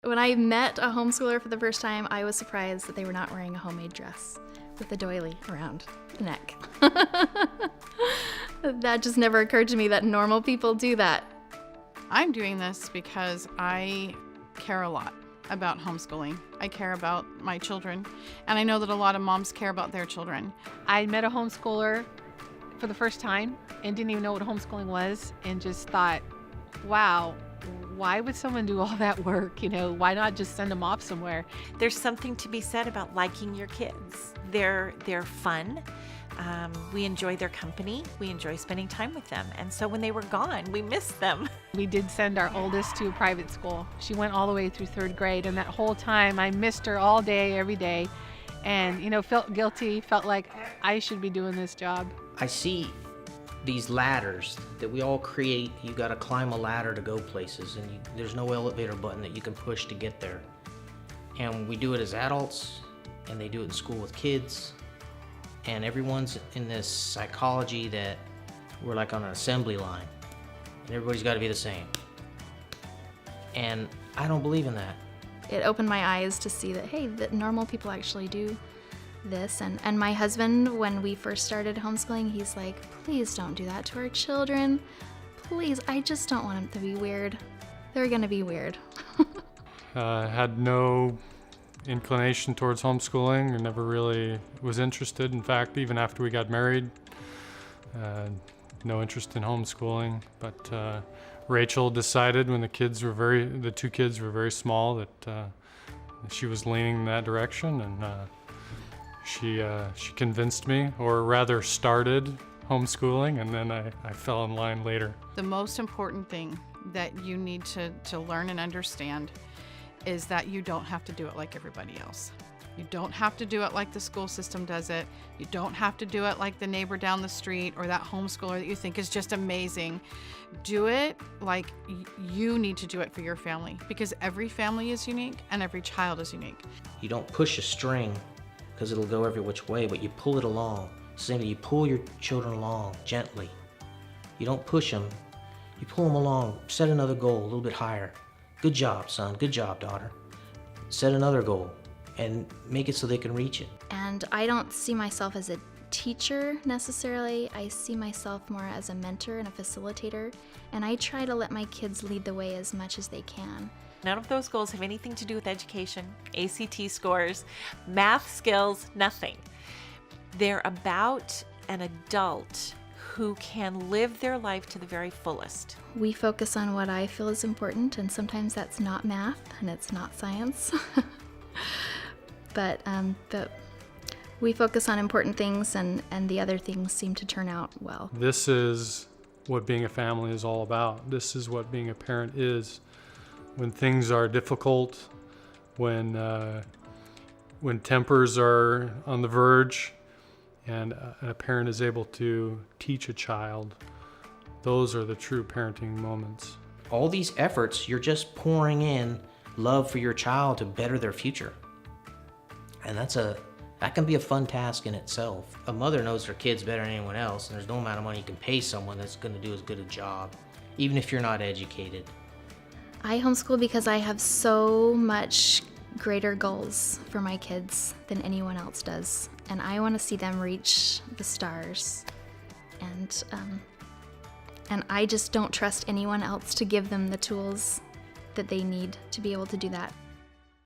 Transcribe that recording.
When I met a homeschooler for the first time, I was surprised that they were not wearing a homemade dress with a doily around the neck. That just never occurred to me that normal people do that. I'm doing this because I care a lot about homeschooling. I care about my children, and I know that a lot of moms care about their children. I met a homeschooler for the first time and didn't even know what homeschooling was, and just thought, wow, why would someone do all that work? Why not just send them off somewhere? There's something to be said about liking your kids. They're fun. We enjoy their company. We enjoy spending time with them. And so when they were gone, we missed them. We did send our oldest to a private school. She went all the way through 3rd grade, and that whole time I missed her all day, every day, and felt guilty, felt like I should be doing this job. I see these ladders that we all create. You got to climb a ladder to go places, and there's no elevator button that you can push to get there. And we do it as adults, and they do it in school with kids. And everyone's in this psychology that we're like on an assembly line, and everybody's got to be the same. And I don't believe in that. It opened my eyes to see that, hey, that normal people actually do this. And my husband, when we first started homeschooling, he's like, please don't do that to our children. Please, I just don't want them to be weird. They're going to be weird. Had no inclination towards homeschooling. I never really was interested. In fact, even after we got married, no interest in homeschooling. But Rachel decided when the two kids were very small that she was leaning in that direction, and she convinced me, or rather started homeschooling, and then I fell in line later. The most important thing that you need to learn and understand is that you don't have to do it like everybody else. You don't have to do it like the school system does it. You don't have to do it like the neighbor down the street or that homeschooler that you think is just amazing. Do it like you need to do it for your family, because every family is unique and every child is unique. You don't push a string because it'll go every which way, but you pull it along. Same thing, you pull your children along gently. You don't push them, you pull them along. Set another goal a little bit higher. Good job, son. Good job, daughter. Set another goal and make it so they can reach it. And I don't see myself as a teacher necessarily. I see myself more as a mentor and a facilitator, and I try to let my kids lead the way as much as they can. None of those goals have anything to do with education, ACT scores, math skills, nothing. They're about an adult who can live their life to the very fullest. We focus on what I feel is important, and sometimes that's not math and it's not science. But we focus on important things, and the other things seem to turn out well. This is what being a family is all about. This is what being a parent is. When things are difficult, when tempers are on the verge, and a parent is able to teach a child, those are the true parenting moments. All these efforts, you're just pouring in love for your child to better their future. And that can be a fun task in itself. A mother knows her kids better than anyone else, and there's no amount of money you can pay someone that's going to do as good a job, even if you're not educated. I homeschool because I have so much greater goals for my kids than anyone else does, and I want to see them reach the stars, and I just don't trust anyone else to give them the tools that they need to be able to do that.